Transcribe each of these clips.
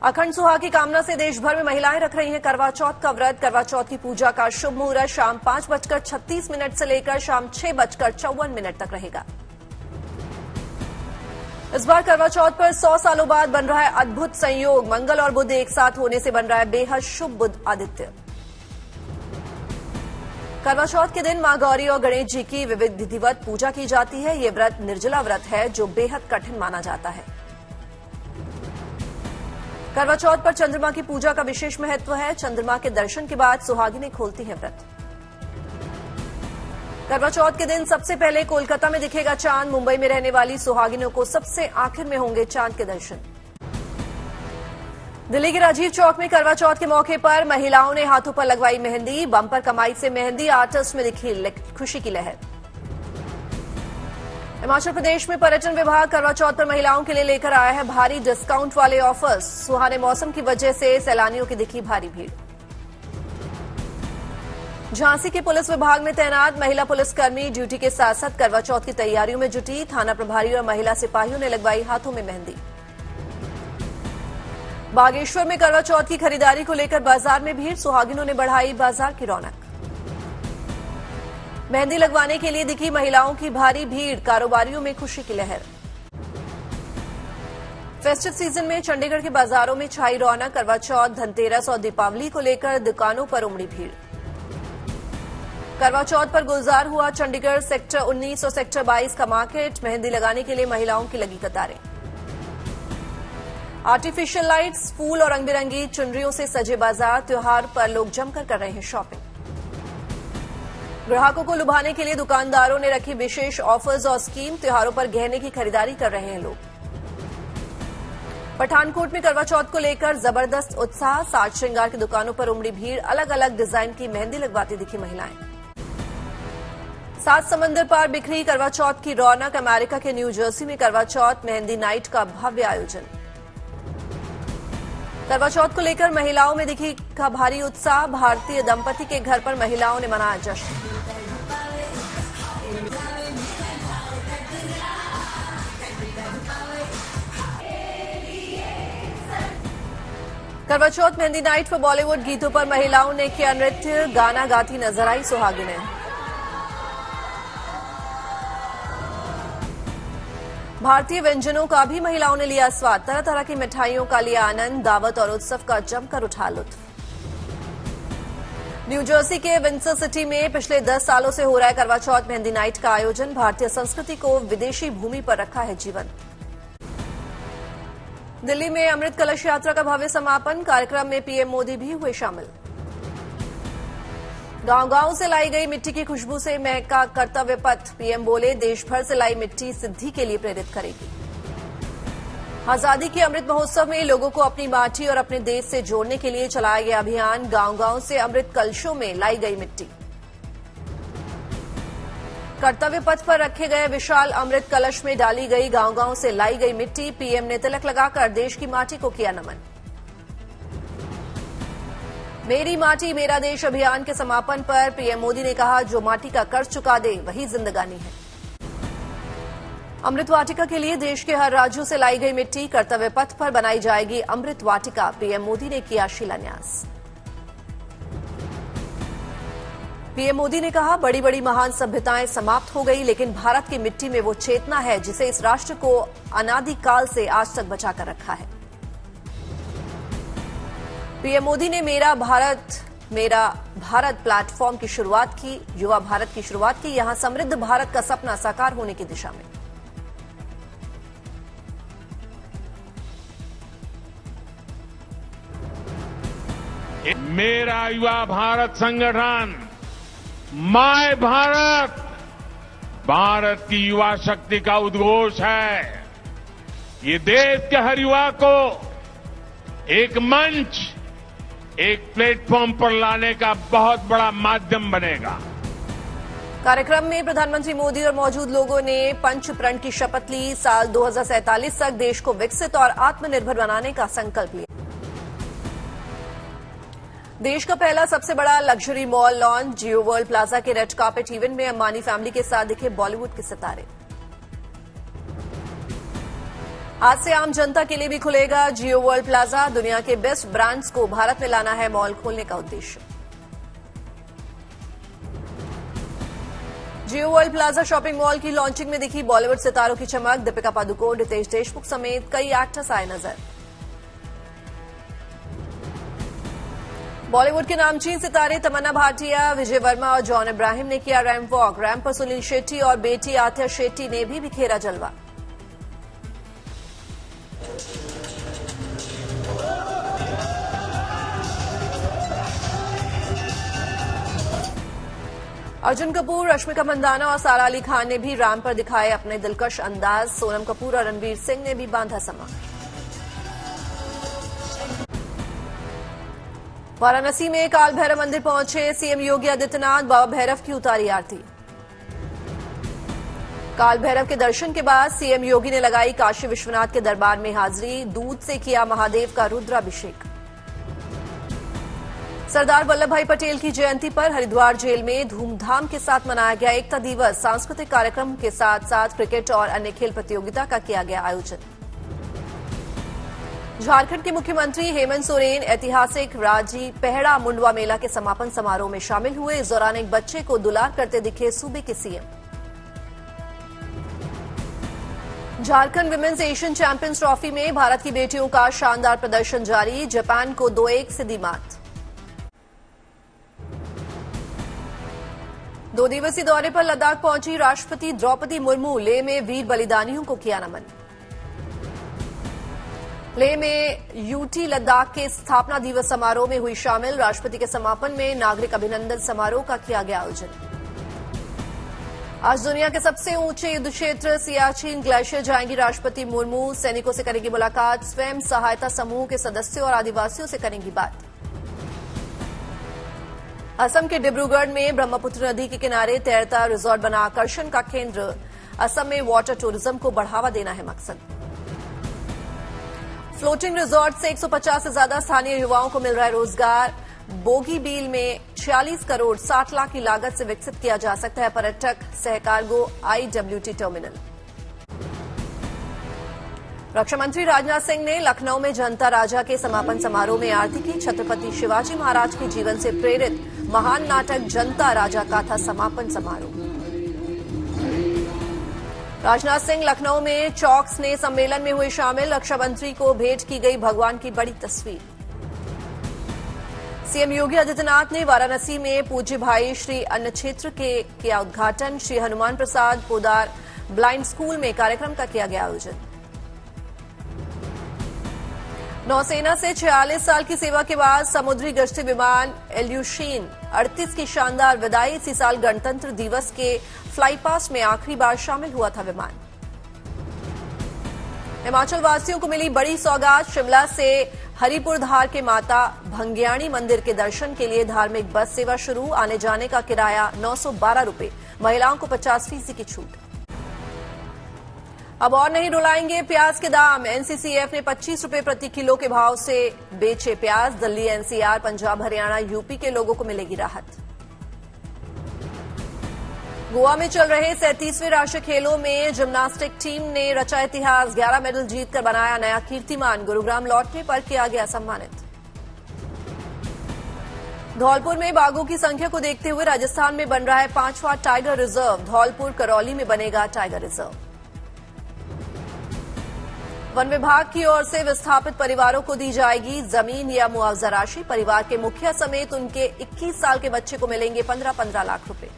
अखंड सुहाग की कामना से देश भर में महिलाएं रख रही हैं करवा चौथ का व्रत। करवा चौथ की पूजा का शुभ मुहूर्त शाम 5:36 से लेकर शाम 6:54 तक रहेगा। इस बार करवा चौथ पर 100 सालों बाद बन रहा है अद्भुत संयोग। मंगल और बुध एक साथ होने से बन रहा है बेहद शुभ बुध आदित्य। करवा चौथ के दिन मां गौरी और गणेश जी की विधिवत पूजा की जाती है। ये व्रत निर्जला व्रत है जो बेहद कठिन माना जाता है। करवा चौथ पर चंद्रमा की पूजा का विशेष महत्व है। चंद्रमा के दर्शन के बाद सुहागिनें खोलती हैं व्रत। करवा चौथ के दिन सबसे पहले कोलकाता में दिखेगा चांद। मुंबई में रहने वाली सुहागिनों को सबसे आखिर में होंगे चांद के दर्शन। दिल्ली के राजीव चौक में करवा चौथ के मौके पर महिलाओं ने हाथों पर लगवाई मेहंदी। बम्पर कमाई से मेहंदी आर्टिस्ट में दिखी खुशी की लहर। हिमाचल प्रदेश में पर्यटन विभाग करवा चौथ पर महिलाओं के लिए लेकर आया है भारी डिस्काउंट वाले ऑफर्स। सुहाने मौसम की वजह से सैलानियों की दिखी भारी भीड़। झांसी के पुलिस विभाग में तैनात महिला पुलिसकर्मी ड्यूटी के साथ साथ करवा चौथ की तैयारियों में जुटी। थाना प्रभारी और महिला सिपाहियों ने लगवाई हाथों में मेहंदी। बागेश्वर में करवा चौथ की खरीदारी को लेकर बाजार में भीड़। सुहागिनों ने बढ़ाई बाजार की रौनक। मेहंदी लगवाने के लिए दिखी महिलाओं की भारी भीड़। कारोबारियों में खुशी की लहर। फेस्टिव सीजन में चंडीगढ़ के बाजारों में छाई रौनक। करवा चौथ, धनतेरस और दीपावली को लेकर दुकानों पर उमड़ी भीड़। करवा चौथ पर गुलजार हुआ चंडीगढ़ सेक्टर 19 और सेक्टर 22 का मार्केट। मेहंदी लगाने के लिए महिलाओं की लगी कतारें। आर्टिफिशियल लाइट्स, फूल और रंग बिरंगी चुनरियों से सजे बाजार। त्योहार पर लोग जमकर कर रहे हैं शॉपिंग। ग्राहकों को लुभाने के लिए दुकानदारों ने रखी विशेष ऑफर्स और स्कीम। त्योहारों पर गहने की खरीदारी कर रहे हैं लोग। पठानकोट में करवा चौथ को लेकर जबरदस्त उत्साह। साज श्रृंगार की दुकानों पर उमड़ी भीड़। अलग अलग डिजाइन की मेहंदी लगवाती दिखी महिलाएं। सात समंदर पार बिखरी करवा चौथ की रौनक। अमेरिका के न्यू जर्सी में करवा चौथ मेहंदी नाइट का भव्य आयोजन। करवा चौथ को लेकर महिलाओं में दिखी का भारी उत्साह। भारतीय दंपति के घर पर महिलाओं ने मनाया जश्न। करवा चौथ मेहंदी नाइट पर बॉलीवुड गीतों पर महिलाओं ने किया नृत्य। गाना गाती नजर आई सुहागिनें। भारतीय व्यंजनों का भी महिलाओं ने लिया स्वाद। तरह तरह की मिठाइयों का लिया आनंद। दावत और उत्सव का जमकर उठा लुत्फ। न्यू जर्सी के विंडसर सिटी में पिछले 10 सालों से हो रहा है करवा चौथ मेहंदी नाइट का आयोजन। भारतीय संस्कृति को विदेशी भूमि पर रखा है जीवन। दिल्ली में अमृत कलश यात्रा का भव्य समापन। कार्यक्रम में पीएम मोदी भी हुए शामिल। गांव-गांव से लाई गई मिट्टी की खुशबू से महका कर्तव्य पथ। पीएम बोले देश भर से लाई मिट्टी सिद्धि के लिए प्रेरित करेगी। आजादी के अमृत महोत्सव में लोगों को अपनी माटी और अपने देश से जोड़ने के लिए चलाया गया अभियान। गांव-गांव से अमृत कलशों में लाई गई मिट्टी। कर्तव्य पथ पर रखे गए विशाल अमृत कलश में डाली गई गांव-गांव से लाई गई मिट्टी। पीएम ने तिलक लगाकर देश की माटी को किया नमन। मेरी माटी मेरा देश अभियान के समापन पर पीएम मोदी ने कहा जो माटी का कर्ज चुका दे वही जिंदगानी है। अमृत वाटिका के लिए देश के हर राज्यों से लाई गई मिट्टी। कर्तव्य पथ पर बनाई जाएगी अमृत वाटिका। पीएम मोदी ने किया शिलान्यास। पीएम मोदी ने कहा बड़ी बड़ी महान सभ्यताएं समाप्त हो गई लेकिन भारत की मिट्टी में वो चेतना है जिसे इस राष्ट्र को अनादिकाल से आज तक बचाकर रखा है। पीएम मोदी ने मेरा भारत प्लेटफॉर्म की शुरुआत की। युवा भारत की शुरुआत की। यहां समृद्ध भारत का सपना साकार होने की दिशा में। मेरा युवा भारत संगठन माय भारत भारत की युवा शक्ति का उद्घोष है। ये देश के हर युवा को एक मंच, एक प्लेटफॉर्म पर लाने का बहुत बड़ा माध्यम बनेगा। कार्यक्रम में प्रधानमंत्री मोदी और मौजूद लोगों ने पंच प्रण की शपथ ली। साल 2047 तक देश को विकसित और आत्मनिर्भर बनाने का संकल्प लिया। देश का पहला सबसे बड़ा लग्जरी मॉल लॉन्च। जियो वर्ल्ड प्लाजा के रेड कार्पेट इवेंट में अंबानी फैमिली के साथ दिखे बॉलीवुड के सितारे। आज से आम जनता के लिए भी खुलेगा जियो वर्ल्ड प्लाजा। दुनिया के बेस्ट ब्रांड्स को भारत में लाना है मॉल खोलने का उद्देश्य। जियो वर्ल्ड प्लाजा शॉपिंग मॉल की लॉन्चिंग में दिखी बॉलीवुड सितारों की चमक। दीपिका पादुकोण, रितेश देशमुख समेत कई एक्टर्स आए नजर। बॉलीवुड के नामचीन सितारे तमन्ना भाटिया, विजय वर्मा और जॉन इब्राहिम ने किया रैंप वॉक। रैंप पर सुनील शेट्टी और बेटी आथिया शेट्टी ने भी बिखेरा जलवा। अर्जुन कपूर, रश्मिका मंदाना और सारा अली खान ने भी रैंप पर दिखाए अपने दिलकश अंदाज। सोनम कपूर और रणवीर सिंह ने भी बांधा समा। वाराणसी में काल भैरव मंदिर पहुंचे सीएम योगी आदित्यनाथ। बाबा भैरव की उतारी आरती। काल भैरव के दर्शन के बाद सीएम योगी ने लगाई काशी विश्वनाथ के दरबार में हाजिरी। दूध से किया महादेव का रुद्राभिषेक। सरदार वल्लभ भाई पटेल की जयंती पर हरिद्वार जेल में धूमधाम के साथ मनाया गया एकता दिवस। सांस्कृतिक कार्यक्रम के साथ साथ क्रिकेट और अन्य खेल प्रतियोगिता का किया गया आयोजन। झारखंड के मुख्यमंत्री हेमंत सोरेन ऐतिहासिक राजी पेहड़ा मुंडवा मेला के समापन समारोह में शामिल हुए। इस दौरान एक बच्चे को दुलार करते दिखे सूबे के CM. Jharkhand women's Asian champions trophy में भारत की बेटियों का शानदार प्रदर्शन जारी। जापान को 2-1 से दी मात। 2 दिवसीय दौरे पर लद्दाख पहुंची राष्ट्रपति द्रौपदी मुर्मू। लेह में वीर बलिदानियों को किया नमन। लेह में यूटी लद्दाख के स्थापना दिवस समारोह में हुई शामिल। राष्ट्रपति के समापन में नागरिक अभिनंदन समारोह का किया गया आयोजन। आज दुनिया के सबसे ऊंचे युद्ध क्षेत्र सियाचिन ग्लेशियर जाएंगी राष्ट्रपति मुर्मू। सैनिकों से करेंगी मुलाकात। स्वयं सहायता समूह के सदस्यों और आदिवासियों से करेंगी बात। असम के डिब्रूगढ़ में ब्रह्मपुत्र नदी के किनारे तैरता रिजॉर्ट बना आकर्षण का केंद्र। असम में वाटर टूरिज्म को बढ़ावा देना है मकसद। फ्लोटिंग रिजॉर्ट से 150 से ज्यादा स्थानीय युवाओं को मिल रहा है रोजगार। बोगीबील में 46 करोड़ 60 लाख की लागत से विकसित किया जा सकता है पर्यटक सहकार्गो IWT टर्मिनल। रक्षा मंत्री राजनाथ सिंह ने लखनऊ में जनता राजा के समापन समारोह में आरती की। छत्रपति शिवाजी महाराज के जीवन से प्रेरित महान नाटक जनता राजा का था समापन समारोह। राजनाथ सिंह लखनऊ में चौक स्नेह सम्मेलन में हुए शामिल। रक्षा मंत्री को भेंट की गई भगवान की बड़ी तस्वीर। सीएम योगी आदित्यनाथ ने वाराणसी में पूज्य भाई श्री अन्न क्षेत्र के किया उद्घाटन। श्री हनुमान प्रसाद पोदार ब्लाइंड स्कूल में कार्यक्रम का किया गया आयोजन। नौसेना से 46 साल की सेवा के बाद समुद्री गश्ती विमान इल्यूशिन 38 की शानदार विदाई। इसी साल गणतंत्र दिवस के फ्लाई पास्ट में आखिरी बार शामिल हुआ था विमान। हिमाचल वासियों को मिली बड़ी सौगात। शिमला से हरिपुर धार के माता भंग्याणी मंदिर के दर्शन के लिए धार्मिक बस सेवा शुरू। आने जाने का किराया 912 रुपए। महिलाओं को 50% की छूट। अब और नहीं रुलाएंगे प्याज के दाम। एनसीसीएफ ने 25 रुपए प्रति किलो के भाव से बेचे प्याज। दिल्ली, एनसीआर, पंजाब, हरियाणा, यूपी के लोगों को मिलेगी राहत। गोवा में चल रहे 37वें राष्ट्रीय खेलों में जिम्नास्टिक टीम ने रचा इतिहास। 11 मेडल जीतकर बनाया नया कीर्तिमान। गुरुग्राम लौटने पर किया गया सम्मानित। धौलपुर में बाघों की संख्या को देखते हुए राजस्थान में बन रहा है 5वां टाइगर रिजर्व। धौलपुर करौली में बनेगा टाइगर रिजर्व। वन विभाग की ओर से विस्थापित परिवारों को दी जाएगी जमीन या मुआवजा राशि। परिवार के मुखिया समेत उनके 21 साल के बच्चे को मिलेंगे 15-15 लाख रुपए।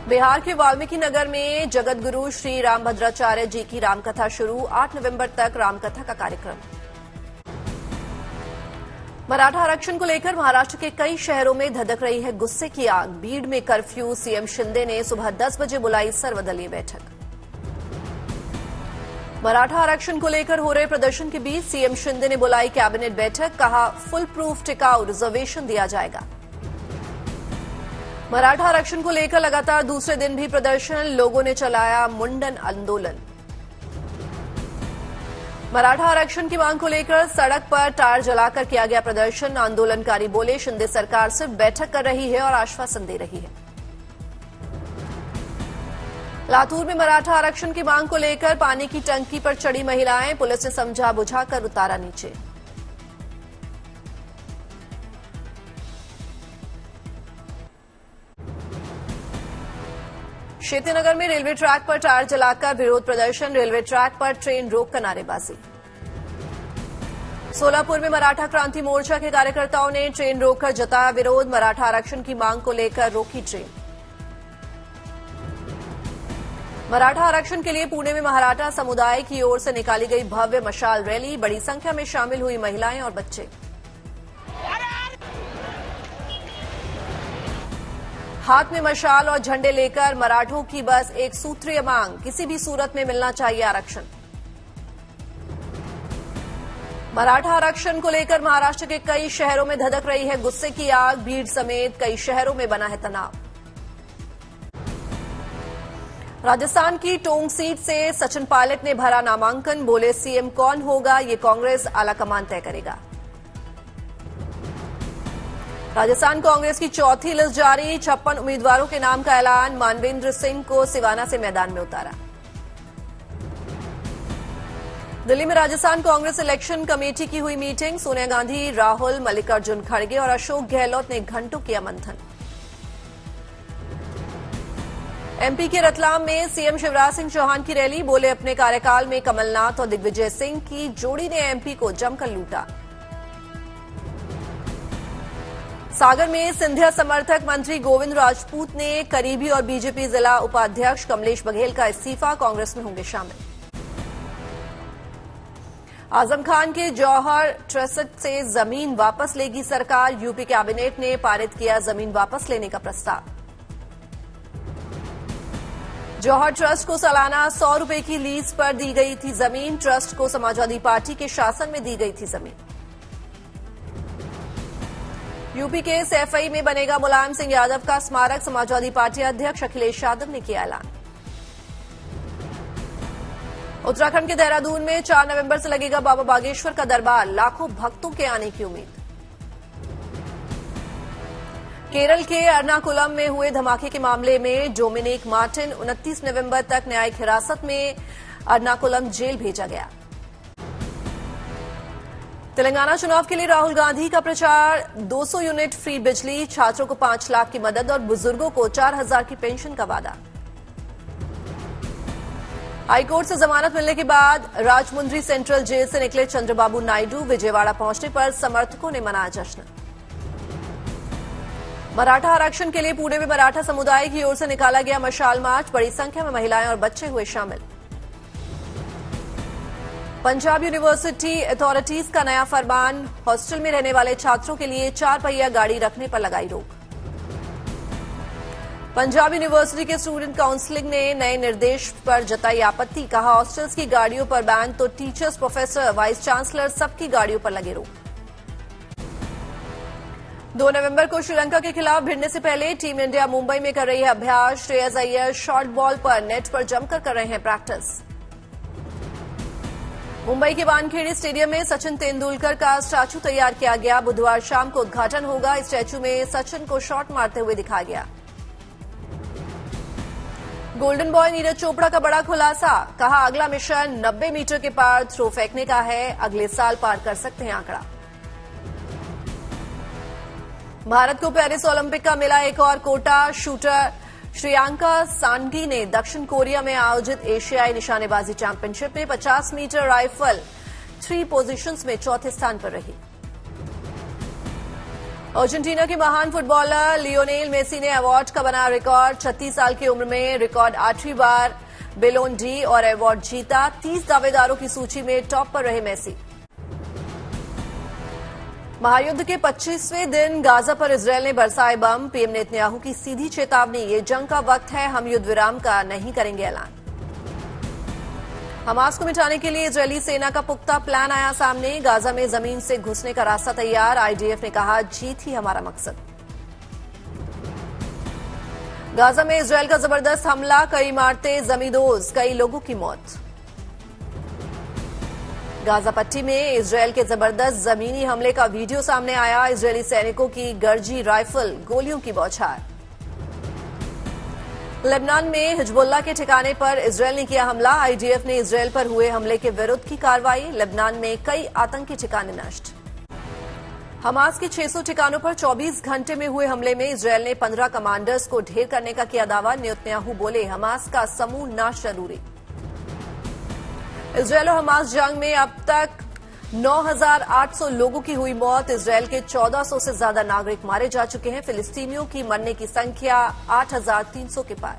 बिहार के वाल्मीकि नगर में जगतगुरु श्री रामभद्राचार्य जी की रामकथा शुरू। 8 नवंबर तक रामकथा का कार्यक्रम। मराठा आरक्षण को लेकर महाराष्ट्र के कई शहरों में धधक रही है गुस्से की आग। बीड में कर्फ्यू। सीएम शिंदे ने सुबह 10 बजे बुलाई सर्वदलीय बैठक। मराठा आरक्षण को लेकर हो रहे प्रदर्शन के बीच सीएम शिंदे ने बुलाई कैबिनेट बैठक। कहा फुल प्रूफ टिकाऊ रिजर्वेशन दिया जाएगा। मराठा आरक्षण को लेकर लगातार दूसरे दिन भी प्रदर्शन। लोगों ने चलाया मुंडन आंदोलन। मराठा आरक्षण की मांग को लेकर सड़क पर टायर जलाकर किया गया प्रदर्शन। आंदोलनकारी बोले शिंदे सरकार सिर्फ बैठक कर रही है और आश्वासन दे रही है। लातूर में मराठा आरक्षण की मांग को लेकर पानी की टंकी पर चढ़ी महिलाएं, पुलिस ने समझा बुझाकर उतारा नीचे। शेतीनगर में रेलवे ट्रैक पर टायर जलाकर विरोध प्रदर्शन, रेलवे ट्रैक पर ट्रेन रोक कर नारेबाजी। सोलापुर में मराठा क्रांति मोर्चा के कार्यकर्ताओं ने ट्रेन रोककर जताया विरोध, मराठा आरक्षण की मांग को लेकर रोकी ट्रेन। मराठा आरक्षण के लिए पुणे में मराठा समुदाय की ओर से निकाली गई भव्य मशाल रैली, बड़ी संख्या में शामिल हुई महिलाएं और बच्चे। हाथ में मशाल और झंडे लेकर मराठों की बस एक सूत्रीय मांग, किसी भी सूरत में मिलना चाहिए आरक्षण। मराठा आरक्षण को लेकर महाराष्ट्र के कई शहरों में धधक रही है गुस्से की आग, भीड़ समेत कई शहरों में बना है तनाव। राजस्थान की टोंक सीट से सचिन पायलट ने भरा नामांकन, बोले सीएम कौन होगा ये कांग्रेस आलाकमान तय करेगा। राजस्थान कांग्रेस की चौथी लिस्ट जारी, 56 उम्मीदवारों के नाम का ऐलान, मानवेंद्र सिंह को सिवाना से मैदान में उतारा। दिल्ली में राजस्थान कांग्रेस इलेक्शन कमेटी की हुई मीटिंग, सोनिया गांधी, राहुल, मल्लिकार्जुन खड़गे और अशोक गहलोत ने घंटों किया मंथन। एमपी के रतलाम में सीएम शिवराज सिंह चौहान की रैली, बोले अपने कार्यकाल में कमलनाथ और दिग्विजय सिंह की जोड़ी ने एमपी को जमकर लूटा। सागर में सिंधिया समर्थक मंत्री गोविंद राजपूत ने करीबी और बीजेपी जिला उपाध्यक्ष कमलेश बघेल का इस्तीफा, कांग्रेस में होंगे शामिल। आजम खान के जौहर ट्रस्ट से जमीन वापस लेगी सरकार, यूपी कैबिनेट ने पारित किया जमीन वापस लेने का प्रस्ताव। जौहर ट्रस्ट को सालाना 100 रुपए की लीज पर दी गई थी जमीन, ट्रस्ट को समाजवादी पार्टी के शासन में दी गई थी जमीन। यूपी के सैफई में बनेगा मुलायम सिंह यादव का स्मारक, समाजवादी पार्टी अध्यक्ष अखिलेश यादव ने किया ऐलान। उत्तराखंड के देहरादून में 4 नवंबर से लगेगा बाबा बागेश्वर का दरबार, लाखों भक्तों के आने की उम्मीद। केरल के एर्नाकुलम में हुए धमाके के मामले में डोमिनिक मार्टिन 29 नवंबर तक न्यायिक हिरासत में एर्नाकुलम जेल भेजा गया। तेलंगाना चुनाव के लिए राहुल गांधी का प्रचार, 200 यूनिट फ्री बिजली, छात्रों को 5 लाख की मदद और बुजुर्गों को 4,000 की पेंशन का वादा। हाईकोर्ट से जमानत मिलने के बाद राजमुंद्री सेंट्रल जेल से निकले चंद्रबाबू नायडू, विजयवाड़ा पहुंचने पर समर्थकों ने मनाया जश्न। मराठा आरक्षण के लिए पुणे में मराठा समुदाय की ओर से निकाला गया मशाल मार्च, बड़ी संख्या में महिलाएं और बच्चे हुए शामिल। पंजाब यूनिवर्सिटी अथॉरिटीज का नया फरमान, हॉस्टल में रहने वाले छात्रों के लिए 4 पहिया गाड़ी रखने पर लगाई रोक। पंजाब यूनिवर्सिटी के स्टूडेंट काउंसिलिंग ने नए निर्देश पर जताई आपत्ति, कहा हॉस्टल्स की गाड़ियों पर बैन तो टीचर्स, प्रोफेसर, वाइस चांसलर सबकी गाड़ियों पर लगे रोक। 2 नवंबर को श्रीलंका के खिलाफ भिड़ने से पहले टीम इंडिया मुंबई में कर रही है अभ्यास, श्रेयस अय्यर शॉर्ट बॉल पर नेट पर जमकर कर रहे हैं प्रैक्टिस। मुंबई के वानखेड़े स्टेडियम में सचिन तेंदुलकर का स्टैचू तैयार किया गया, बुधवार शाम को उद्घाटन होगा। इस स्टैचू में सचिन को शॉट मारते हुए दिखाया गया। गोल्डन बॉय नीरज चोपड़ा का बड़ा खुलासा, कहा अगला मिशन 90 मीटर के पार थ्रो फेंकने का है, अगले साल पार कर सकते हैं आंकड़ा। भारत को पेरिस ओलंपिक का मिला एक और कोटा, शूटर श्रेयांका सांगी ने दक्षिण कोरिया में आयोजित एशियाई निशानेबाजी चैंपियनशिप में 50 मीटर राइफल 3 पोजीशंस में चौथे स्थान पर रही। अर्जेंटीना के महान फुटबॉलर लियोनेल मेसी ने अवार्ड का बनाया रिकॉर्ड, 36 साल की उम्र में रिकॉर्ड 8वीं बार बेलोन डी और अवार्ड जीता। 30 दावेदारों की सूची में टॉप पर रहे मेसी। महायुद्ध के 25वें दिन गाजा पर इजरायल ने बरसाए बम, पीएम नेतन्याहू की सीधी चेतावनी, ये जंग का वक्त है, हम युद्ध विराम का नहीं करेंगे ऐलान। हमास को मिटाने के लिए इजरायली सेना का पुख्ता प्लान आया सामने, गाजा में जमीन से घुसने का रास्ता तैयार, आईडीएफ ने कहा जीत ही हमारा मकसद। गाजा में इजरायल का जबरदस्त हमला, कई इमारतें जमींदोज, कई लोगों की मौत। गाजा पट्टी में इजरायल के जबरदस्त जमीनी हमले का वीडियो सामने आया, इजरायली सैनिकों की गरजी राइफल, गोलियों की बौछार। लेबनान में हिजबुल्लाह के ठिकाने पर इजरायल ने किया हमला। आईडीएफ ने इजरायल पर हुए हमले के विरुद्ध की कार्रवाई। लेबनान में कई आतंकी ठिकाने नष्ट। हमास के 600 ठिकानों पर 24 घंटे में हुए हमले में इजरायल ने 15 कमांडर्स को ढेर करने का किया दावा। नेतन्याहू बोले, हमास का समूल नाश जरूरी। इजरायल और हमास जंग में अब तक 9,800 लोगों की हुई मौत। इजरायल के 1400 से ज्यादा नागरिक मारे जा चुके हैं। फिलिस्तीनियों की मरने की संख्या 8,300 के पार।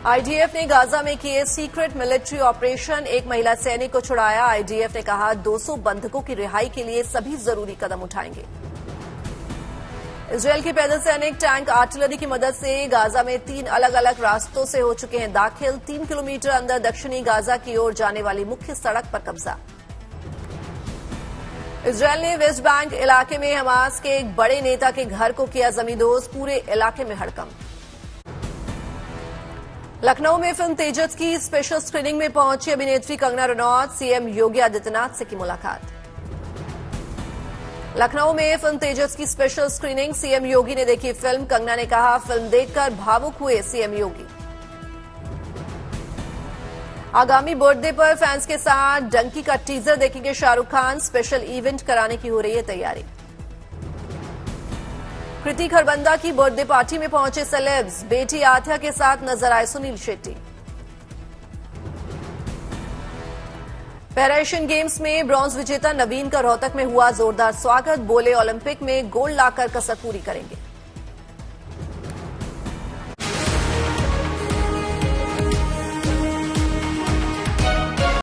आईडीएफ ने गाजा में किए सीक्रेट मिलिट्री ऑपरेशन। एक महिला सैनिक को छुड़ाया। आईडीएफ ने कहा 200 बंधकों की रिहाई के लिए सभी जरूरी कदम उठाएंगे। इजरायल के पैदल सैनिक टैंक आर्टिलरी की मदद से गाजा में 3 अलग अलग रास्तों से हो चुके हैं दाखिल। 3 किलोमीटर अंदर दक्षिणी गाजा की ओर जाने वाली मुख्य सड़क पर कब्जा। इजरायल ने वेस्ट बैंक इलाके में हमास के एक बड़े नेता के घर को किया जमींदोज। पूरे इलाके में हड़कंप। लखनऊ में फिल्म तेजस की स्पेशल स्क्रीनिंग में पहुंची अभिनेत्री कंगना रनौत। सीएम योगी आदित्यनाथ से की मुलाकात। लखनऊ में फिल्म तेजस की स्पेशल स्क्रीनिंग। सीएम योगी ने देखी फिल्म। कंगना ने कहा, फिल्म देखकर भावुक हुए सीएम योगी। आगामी बर्थडे पर फैंस के साथ डंकी का टीजर देखेंगे शाहरुख खान। स्पेशल इवेंट कराने की हो रही है तैयारी। कृति खरबंदा की बर्थडे पार्टी में पहुंचे सेलेब्स। बेटी आथ्या के साथ नजर आए Sunil Shetty. Para Asian games में ब्रॉन्ज विजेता नवीन का रोहतक में हुआ जोरदार स्वागत। बोले, ओलंपिक में गोल्ड लाकर कसर पूरी करेंगे।